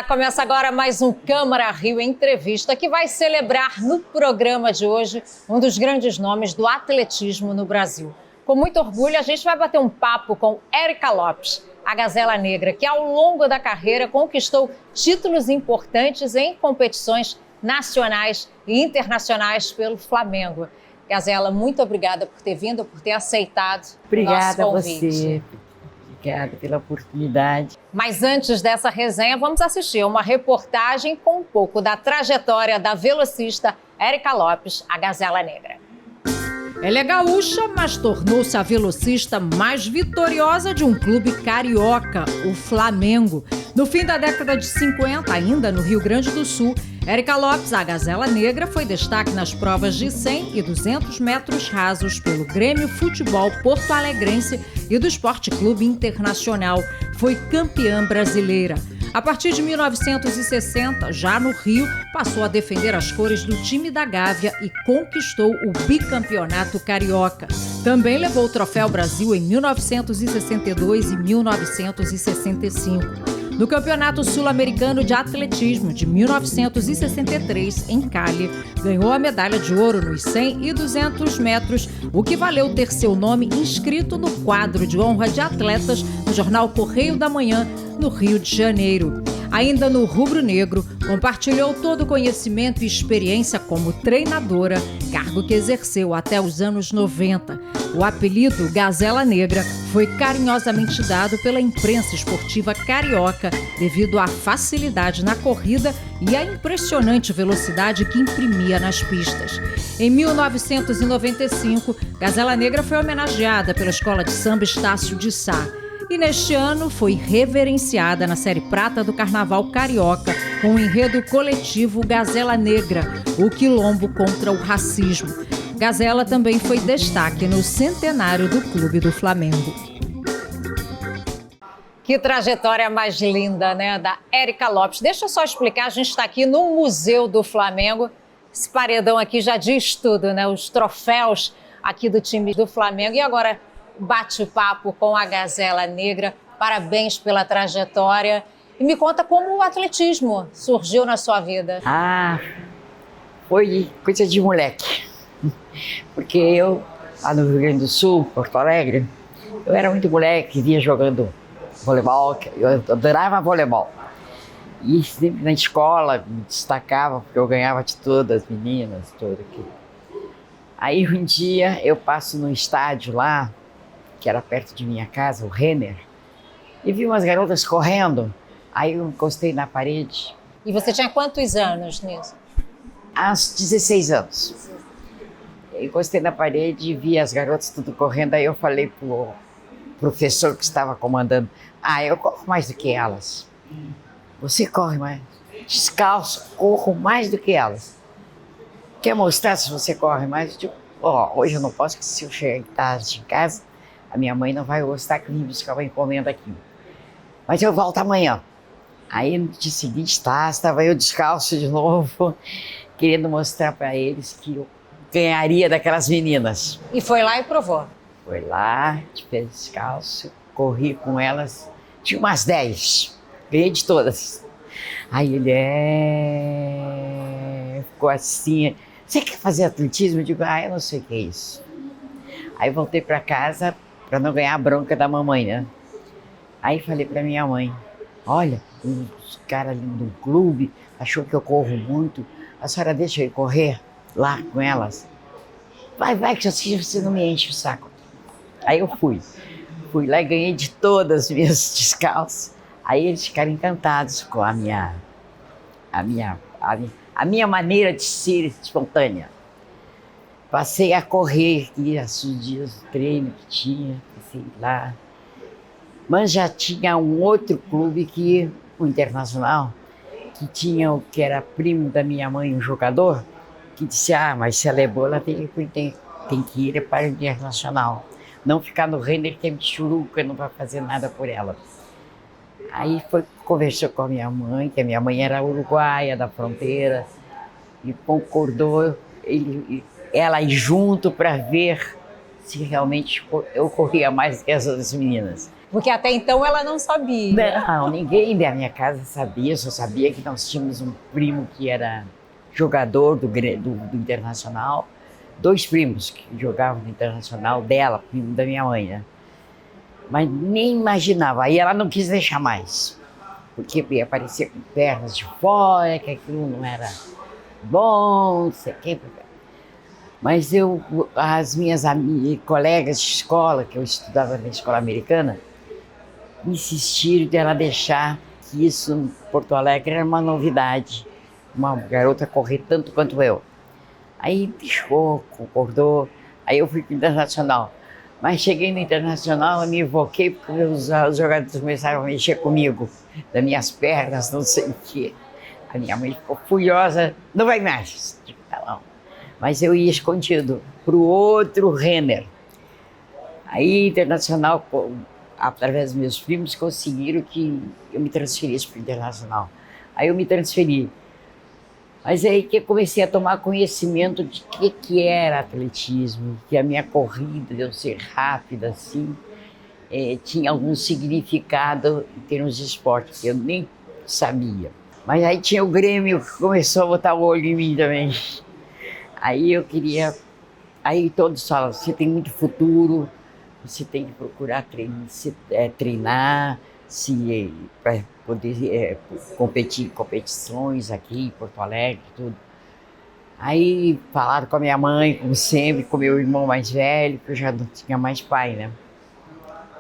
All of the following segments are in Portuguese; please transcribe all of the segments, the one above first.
Olá, começa agora mais um Câmara Rio Entrevista, que vai celebrar no programa de hoje um dos grandes nomes do atletismo no Brasil. Com muito orgulho, a gente vai bater um papo com Érica Lopes, a Gazela Negra, que ao longo da carreira conquistou títulos importantes em competições nacionais e internacionais pelo Flamengo. Gazela, muito obrigada por ter vindo, por ter aceitado o nosso convite. Obrigada a você. Obrigada pela oportunidade. Mas antes dessa resenha, vamos assistir a uma reportagem com um pouco da trajetória da velocista Érica Lopes, a Gazela Negra. Ela é gaúcha, mas tornou-se a velocista mais vitoriosa de um clube carioca, o Flamengo. No fim da década de 50, ainda no Rio Grande do Sul, Érica Lopes, a Gazela Negra, foi destaque nas provas de 100 e 200 metros rasos pelo Grêmio Futebol Porto Alegrense e do Esporte Clube Internacional. Foi campeã brasileira. A partir de 1960, já no Rio, passou a defender as cores do time da Gávea e conquistou o bicampeonato carioca. Também levou o Troféu Brasil em 1962 e 1965. No Campeonato Sul-Americano de Atletismo de 1963, em Cali, ganhou a medalha de ouro nos 100 e 200 metros, o que valeu ter seu nome inscrito no quadro de honra de atletas no jornal Correio da Manhã, no Rio de Janeiro. Ainda no rubro-negro, compartilhou todo o conhecimento e experiência como treinadora, cargo que exerceu até os anos 90. O apelido Gazela Negra foi carinhosamente dado pela imprensa esportiva carioca devido à facilidade na corrida e à impressionante velocidade que imprimia nas pistas. Em 1995, Gazela Negra foi homenageada pela Escola de Samba Estácio de Sá. E neste ano foi reverenciada na Série Prata do Carnaval Carioca com o enredo coletivo Gazela Negra, o quilombo contra o racismo. Gazela também foi destaque no centenário do Clube do Flamengo. Que trajetória mais linda, né, da Érica Lopes. Deixa eu só explicar, a gente está aqui no Museu do Flamengo. Esse paredão aqui já diz tudo, né, os troféus aqui do time do Flamengo. E agora bate-papo com a Gazela Negra. Parabéns pela trajetória. E me conta como o atletismo surgiu na sua vida. Foi coisa de moleque. Porque eu, lá no Rio Grande do Sul, Porto Alegre, eu era muito moleque, via jogando voleibol, eu adorava voleibol. E sempre na escola me destacava, porque eu ganhava de todas as meninas, tudo aquilo. Aí um dia eu passo no estádio lá, que era perto de minha casa, o Renner, e vi umas garotas correndo. Aí eu encostei na parede. E você tinha quantos anos nisso? Aos 16 anos. Eu encostei na parede e vi as garotas tudo correndo. Aí eu falei pro professor que estava comandando: eu corro mais do que elas. Você corre mais. Descalço, corro mais do que elas. Quer mostrar se você corre mais? Eu digo, hoje eu não posso, porque se eu chegar tarde em casa, a minha mãe não vai gostar que eu vim buscar uma encomenda aqui. Mas eu volto amanhã. Aí no dia seguinte estava eu descalço de novo, querendo mostrar para eles que eu ganharia daquelas meninas. E foi lá e provou? Foi lá, de pé descalço, corri com elas, tinha umas 10, ganhei de todas. Aí ele ficou assim: você quer fazer atletismo? Eu digo, eu não sei o que é isso. Aí voltei para casa para não ganhar a bronca da mamãe, né? Aí falei para minha mãe: olha, os caras ali do clube achou que eu corro muito, a senhora deixa eu ir correr lá com elas? Vai, que você não me enche o saco. Aí eu fui lá e ganhei de todas as minhas descalços. Aí eles ficaram encantados com a minha maneira de ser espontânea. Passei a correr aqui, os dias do treino que tinha, passei lá. Mas já tinha um outro clube, o Internacional, que era primo da minha mãe, um jogador, que disse: mas se ela é boa, ela tem que ir para o Internacional. Não ficar no Renner, que é michuruca, não vai fazer nada por ela. Aí conversou com a minha mãe, que a minha mãe era uruguaia, da fronteira, e concordou ela ir junto para ver se realmente eu corria mais que as outras meninas. Porque até então ela não sabia. Não, ninguém da minha casa sabia, só sabia que nós tínhamos um primo que era jogador do Internacional, 2 primos que jogavam no Internacional dela, primo da minha mãe, né? Mas nem imaginava, aí ela não quis deixar mais, porque ia aparecer com pernas de fora, que aquilo não era bom, não sei o quê. Mas as minhas colegas de escola, que eu estudava na escola americana, insistiram de ela deixar que isso em Porto Alegre era uma novidade, uma garota correr tanto quanto eu. Aí deixou, concordou, aí eu fui para o Internacional. Mas cheguei no Internacional, eu me invoquei porque os jogadores começaram a mexer comigo, das minhas pernas, não sei o quê. A minha mãe ficou furiosa, não vai mais. Mas eu ia escondido para o outro Renner. Aí, Internacional, através dos meus primos, conseguiram que eu me transferisse para o Internacional. Aí eu me transferi. Mas aí que eu comecei a tomar conhecimento de que era atletismo, que a minha corrida, de eu ser rápida assim, tinha algum significado em termos de esporte, que eu nem sabia. Mas aí tinha o Grêmio que começou a botar o olho em mim também. Aí eu queria... Aí todos falam, você tem muito futuro, você tem que procurar treinar, para poder competir em competições aqui em Porto Alegre, tudo. Aí falaram com a minha mãe, como sempre, com meu irmão mais velho, que eu já não tinha mais pai, né?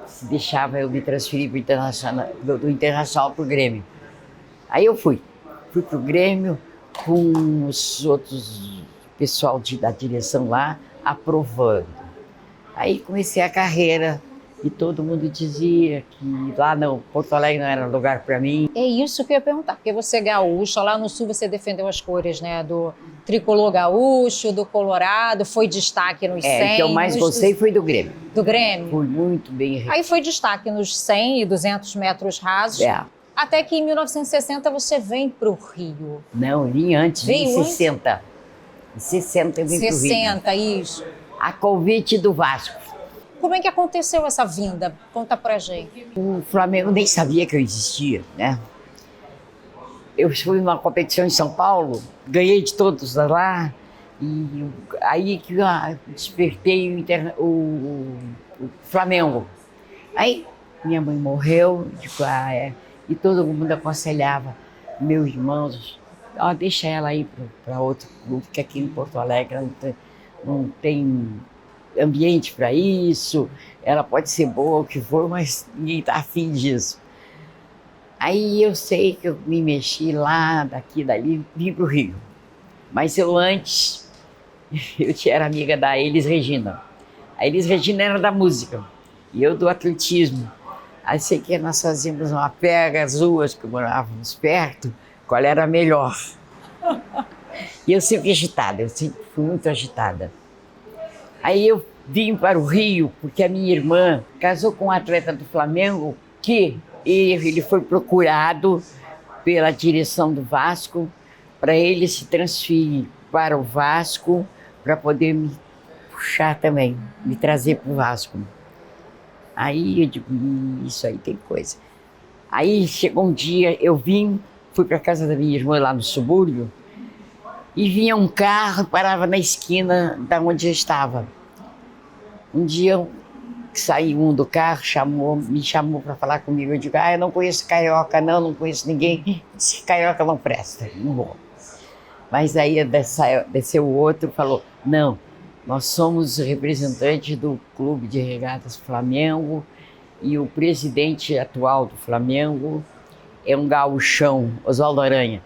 Se deixava eu me transferir pro do Internacional para o Grêmio. Aí eu fui pro Grêmio com os outros pessoal da direção lá aprovando. Aí comecei a carreira e todo mundo dizia que lá não, Porto Alegre não era lugar para mim. É isso que eu ia perguntar, porque você é gaúcha, lá no Sul você defendeu as cores, né, do tricolor gaúcho, do Colorado, foi destaque nos 100. O que eu mais gostei foi do Grêmio. Do Grêmio? Foi muito bem. Aí foi destaque nos 100 e 200 metros rasos. Até que em 1960 você vem para o Rio. Não, vim antes, em 60. Em 60 eu vim para o Rio. 60, isso. A convite do Vasco. Como é que aconteceu essa vinda? Conta pra gente. O Flamengo nem sabia que eu existia, né? Eu fui numa competição em São Paulo, ganhei de todos lá, e aí que despertei o Flamengo. Aí minha mãe morreu, e todo mundo aconselhava meus irmãos, deixa ela ir para outro clube, que aqui em Porto Alegre não tem ambiente para isso, ela pode ser boa o que for, mas ninguém está afim disso. Aí eu sei que eu me mexi lá, daqui, dali, vim para o Rio. Mas antes, eu era amiga da Elis Regina. A Elis Regina era da música e eu do atletismo. Aí sei que nós fazíamos uma pega, as duas que morávamos perto, qual era a melhor. E eu sempre agitada, eu sempre fui muito agitada. Aí eu vim para o Rio, porque a minha irmã casou com um atleta do Flamengo, que ele foi procurado pela direção do Vasco para ele se transferir para o Vasco, para poder me puxar também, me trazer para o Vasco. Aí eu digo, isso aí tem coisa. Aí chegou um dia, eu fui para a casa da minha irmã lá no subúrbio, e vinha um carro, parava na esquina da onde eu estava. Um dia saiu do carro, me chamou para falar comigo. Eu digo, eu não conheço carioca, não conheço ninguém. Esse carioca não presta, não vou. Mas aí desceu o outro e falou, não, nós somos representantes do Clube de Regatas Flamengo e o presidente atual do Flamengo é um gauchão, Oswaldo Aranha.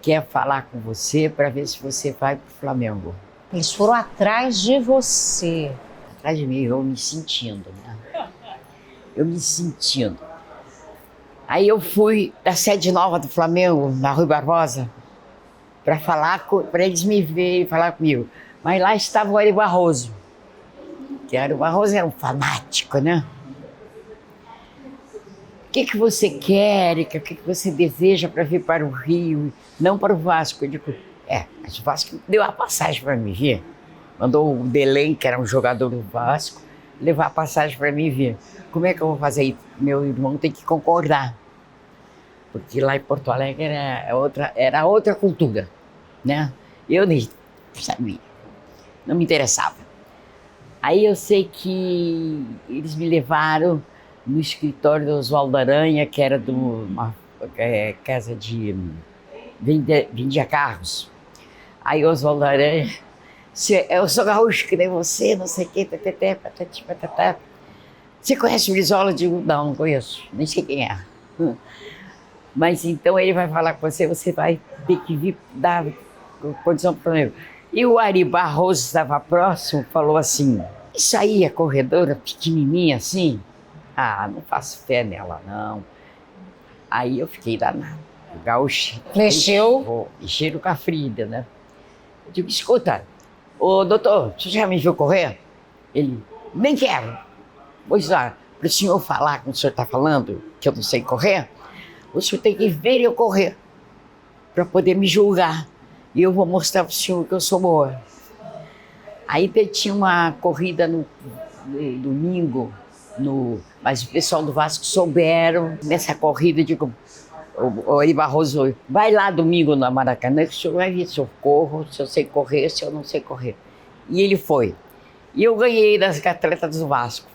Quer falar com você para ver se você vai para o Flamengo. Eles foram atrás de você. Atrás de mim, eu me sentindo, né? Eu me sentindo. Aí eu fui da sede nova do Flamengo, na Rui Barbosa, para eles me verem e falar comigo. Mas lá estava o Ari Barroso, que Ari Barroso era um fanático, né? O que você quer, o que você deseja para vir para o Rio, não para o Vasco? Eu digo, mas o Vasco deu a passagem para me vir. Mandou o Belém, que era um jogador do Vasco, levar passagem para mim vir. Como é que eu vou fazer isso? Meu irmão tem que concordar. Porque lá em Porto Alegre era outra cultura, né? Eu nem sabia, não me interessava. Aí eu sei que eles me levaram no escritório do Oswaldo Aranha, que era de uma casa de... vendia carros. Aí o Oswaldo Aranha, eu sou gaúcho que nem você, não sei o quê, patati, patatá. Você conhece o Brizola? Eu digo, não conheço, nem sei quem é. Mas então ele vai falar com você, você vai ter que vir dar condição para ele. E o Ari Barroso estava próximo, falou assim, isso aí, a corredora pequenininha assim, não faço fé nela, não. Aí eu fiquei danado. O gaúcho Mexeu? Mexeram com a Frida, né? Eu digo, escuta, ô doutor, você já me viu correr? Ele, nem quero. Pois para o senhor falar como o senhor está falando, que eu não sei correr, o senhor tem que ver eu correr, para poder me julgar. E eu vou mostrar para o senhor que eu sou boa. Aí tinha uma corrida no domingo, mas o pessoal do Vasco souberam nessa corrida, digo, o Ari Barroso, vai lá domingo no Maracanã, que o senhor vai ver se eu corro, se eu sei correr, se eu não sei correr. E ele foi. E eu ganhei das atletas do Vasco.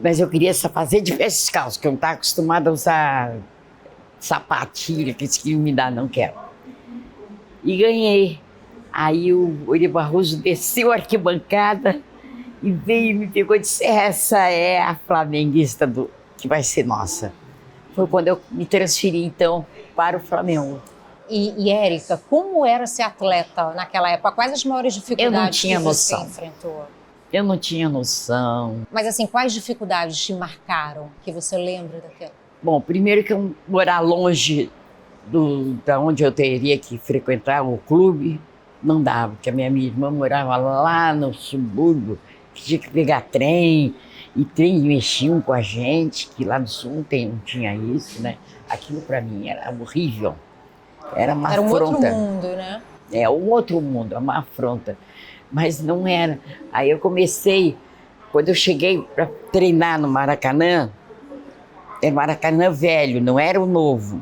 Mas eu queria fazer de pés descalços, que eu não estava acostumada a usar sapatilha, que eles queriam me dar, não quero. E ganhei. Aí o Ari Barroso desceu a arquibancada e veio e me pegou e disse, essa é a flamenguista que vai ser nossa. Foi quando eu me transferi, então, para o Flamengo. E Érica, como era ser atleta naquela época? Quais as maiores dificuldades que você enfrentou? Eu não tinha noção. Mas assim, quais dificuldades te marcaram, que você lembra daquela? Bom, primeiro que eu morar longe da onde eu teria que frequentar o clube, não dava, porque a minha irmã morava lá no subúrbio, que tinha que pegar trem, e trem mexiam com a gente, que lá no sul não tinha isso, né? Aquilo para mim era horrível, era uma afronta. Era um outro mundo, né? É, um outro mundo, uma afronta. Mas não era. Aí eu comecei, quando eu cheguei para treinar no Maracanã, era Maracanã velho, não era o novo.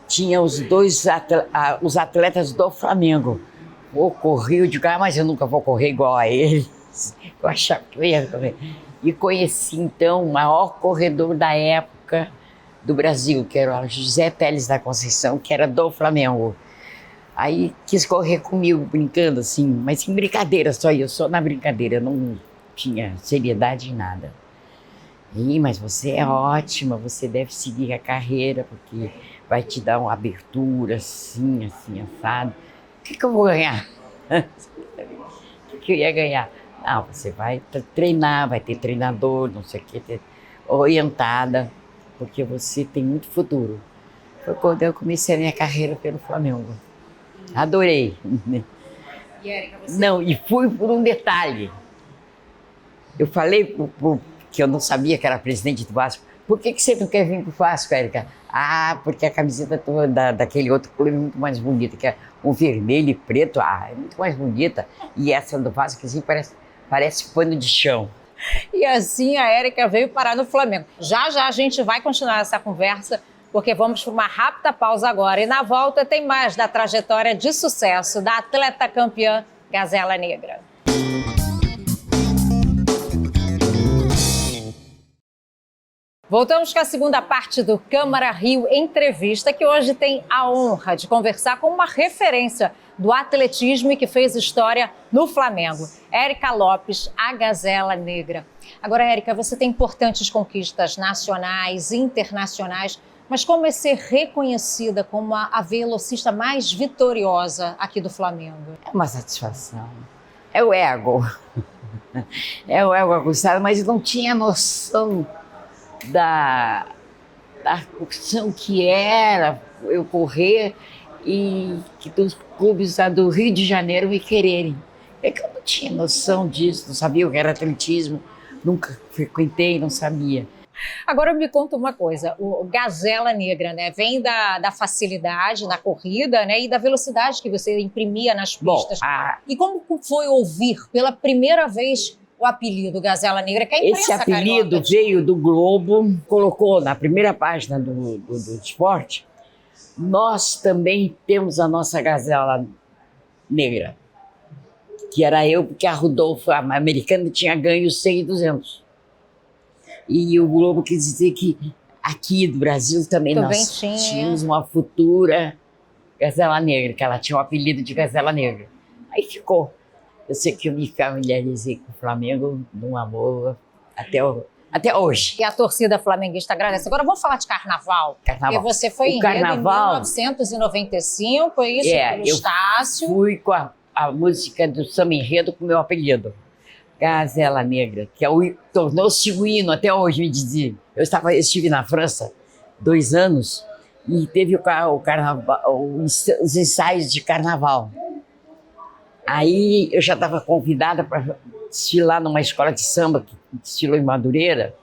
Tinha os os atletas do Flamengo. Eu corri, eu digo, mas eu nunca vou correr igual a eles. Eu achava que eu ia correr. E conheci, então, o maior corredor da época do Brasil, que era o José Teles da Conceição, que era do Flamengo. Aí quis correr comigo, brincando assim, mas em brincadeira só na brincadeira, não tinha seriedade em nada. Mas você é ótima, você deve seguir a carreira, porque vai te dar uma abertura assim, assado. O que eu vou ganhar? O que eu ia ganhar? Não, você vai treinar, vai ter treinador, não sei o que, ter orientada, porque você tem muito futuro. Foi quando eu comecei a minha carreira pelo Flamengo. Adorei. E Érica, você... Não, e fui por um detalhe. Eu falei que eu não sabia que era presidente do Vasco. Por que você não quer vir pro Vasco, Érica? Porque a camiseta daquele outro clube é muito mais bonita, que é um vermelho e preto. É muito mais bonita. E essa do Vasco, assim, parece pano de chão. E assim a Érica veio parar no Flamengo. Já a gente vai continuar essa conversa, porque vamos para uma rápida pausa agora. E na volta tem mais da trajetória de sucesso da atleta campeã Gazela Negra. Voltamos com a segunda parte do Câmara Rio Entrevista, que hoje tem a honra de conversar com uma referência do atletismo e que fez história no Flamengo, Érica Lopes, a Gazela Negra. Agora, Érica, você tem importantes conquistas nacionais e internacionais, mas como é ser reconhecida como a velocista mais vitoriosa aqui do Flamengo? É uma satisfação. É o ego. É o ego aguçado, mas eu não tinha noção da opção que era eu correr e que os clubes do Rio de Janeiro me quererem. É que eu não tinha noção disso, não sabia o que era atletismo, nunca frequentei, não sabia. Agora me conta uma coisa, o Gazela Negra, né, vem da facilidade na corrida, né, e da velocidade que você imprimia nas pistas. E como foi ouvir pela primeira vez o apelido Gazela Negra, que a imprensa Esse apelido veio do Globo, colocou na primeira página do esporte. Nós também temos a nossa Gazela Negra, que era eu, porque a Rodolfo, a americana, tinha ganho 100 e 200. E o Globo quis dizer que aqui do Brasil também nós tínhamos uma futura Gazela Negra, que ela tinha o apelido de Gazela Negra. Aí ficou. Eu sei que eu me familiarizei com o Flamengo num amor até hoje. E a torcida flamenguista agradece. Agora vamos falar de carnaval. Porque você foi em 1995, foi isso? Pelo Estácio. Fui com a música do samba enredo com o meu apelido. Gazela Negra, que tornou-se o hino até hoje, me dizia. Eu estive na França 2 anos e teve o carnaval, os ensaios de carnaval. Aí eu já estava convidada para desfilar numa escola de samba que desfilou em Madureira,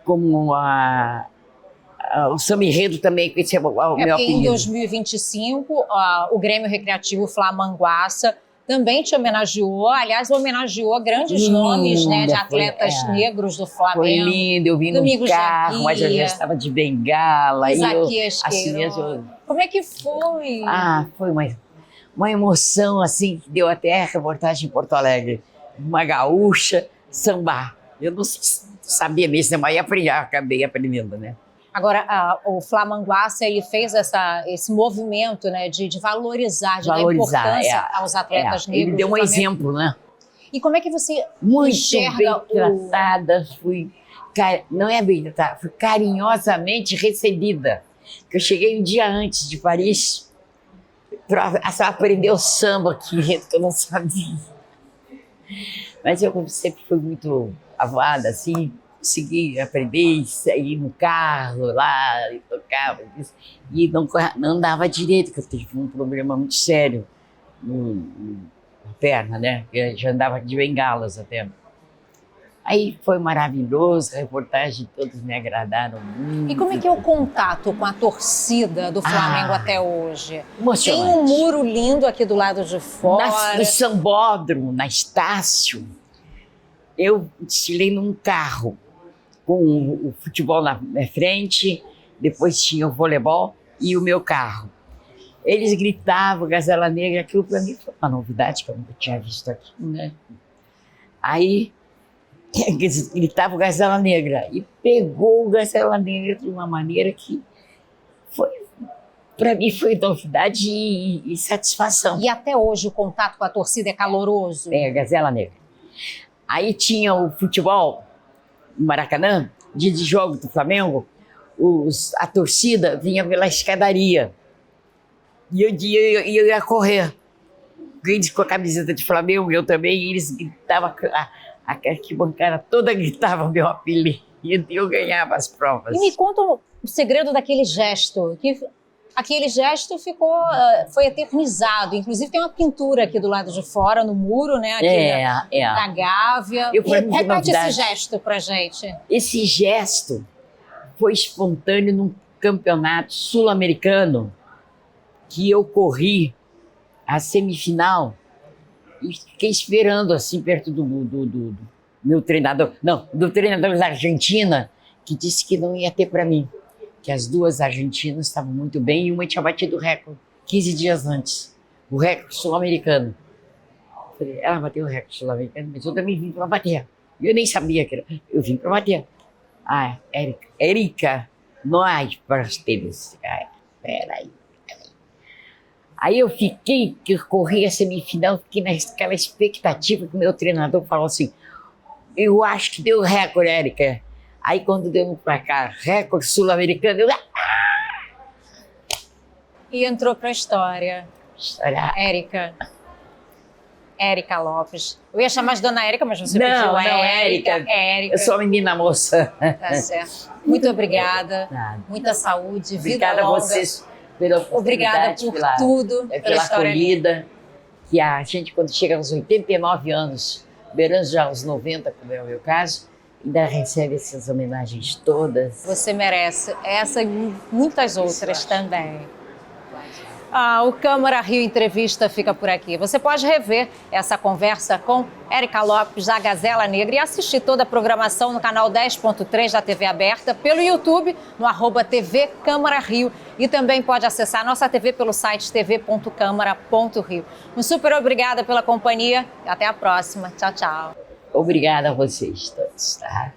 como o samba enredo também, que esse é o meu apelido. Em 2025, o Grêmio Recreativo Flamanguaça também te homenageou, aliás, homenageou grandes nomes, né, de atletas negros do Flamengo. Foi lindo, eu vim no carro, mas eu já estava de bengala. Isaquias Queiroz. Como é que foi? Foi uma emoção, assim, que deu até a reportagem em Porto Alegre. Uma gaúcha sambar. Eu não sabia mesmo, mas acabei aprendendo, né? Agora, o Flamanguaça, ele fez esse movimento, né, de valorizar, dar importância aos atletas negros. Ele deu um exemplo, né? E como é que você muito enxerga bem tratada, não é bem tratada, fui carinhosamente recebida. Eu cheguei um dia antes de Paris para aprender o samba, que eu não sabia. Mas eu, como sempre, fui muito avada, assim, consegui aprender, sair no carro lá, e tocava, e não andava direito, porque eu tive um problema muito sério na perna, né? Eu já andava de bengalas até. Aí foi maravilhoso, a reportagem, todos me agradaram muito. E como é que é o contato com a torcida do Flamengo até hoje? Emocionante. Tem um muro lindo aqui do lado de fora. No Sambódromo, na Estácio, eu desfilei num carro com o futebol na frente, depois tinha o voleibol e o meu carro. Eles gritavam Gazela Negra, aquilo para mim foi uma novidade que eu nunca tinha visto aqui, né? Aí eles gritavam Gazela Negra e pegou o Gazela Negra de uma maneira que para mim foi novidade e satisfação. E até hoje o contato com a torcida é caloroso? Gazela Negra. Aí tinha o futebol no Maracanã, dia de jogo do Flamengo, a torcida vinha pela escadaria e eu ia correr. Eles com a camiseta de Flamengo, eu também, e eles gritavam, a arquibancada toda gritava meu apelido e eu ganhava as provas. E me conta o segredo daquele gesto, aquele gesto foi eternizado, inclusive tem uma pintura aqui do lado de fora, no muro, né, aqui da Gávea. Repete esse gesto pra gente. Esse gesto foi espontâneo num campeonato sul-americano que eu corri a semifinal e fiquei esperando assim perto do meu treinador, do treinador da Argentina, que disse que não ia ter para mim, que as duas argentinas estavam muito bem e uma tinha batido o recorde 15 dias antes, o recorde sul-americano. Ela bateu o recorde sul-americano, mas eu também vim para bater. Eu nem sabia que era, eu vim para bater. Erika, não há para ustedes. Peraí. Aí eu que eu corri a semifinal, fiquei naquela expectativa que o meu treinador falou assim, eu acho que deu recorde, Érica. Aí quando deu pra cá, recorde sul-americano, eu... E entrou pra história. Érica Lopes. Eu ia chamar de Dona Érica, mas você pediu Érica. Eu sou a menina moça. Tá certo. Muito obrigada. Muita saúde, obrigada vida longa. A vocês pela oportunidade. Obrigada por tudo, pela acolhida. Que a gente, quando chega aos 89 anos, beirando já aos 90, como é o meu caso, ainda recebe essas homenagens todas. Você merece essa e muitas outras também. O Câmara Rio Entrevista fica por aqui. Você pode rever essa conversa com Érica Lopes, da Gazela Negra, e assistir toda a programação no canal 10.3 da TV aberta, pelo YouTube, no @TV Câmara Rio. E também pode acessar a nossa TV pelo site tv.câmara.rio. Um super obrigada pela companhia e até a próxima. Tchau, tchau. Obrigada a vocês todos, tá?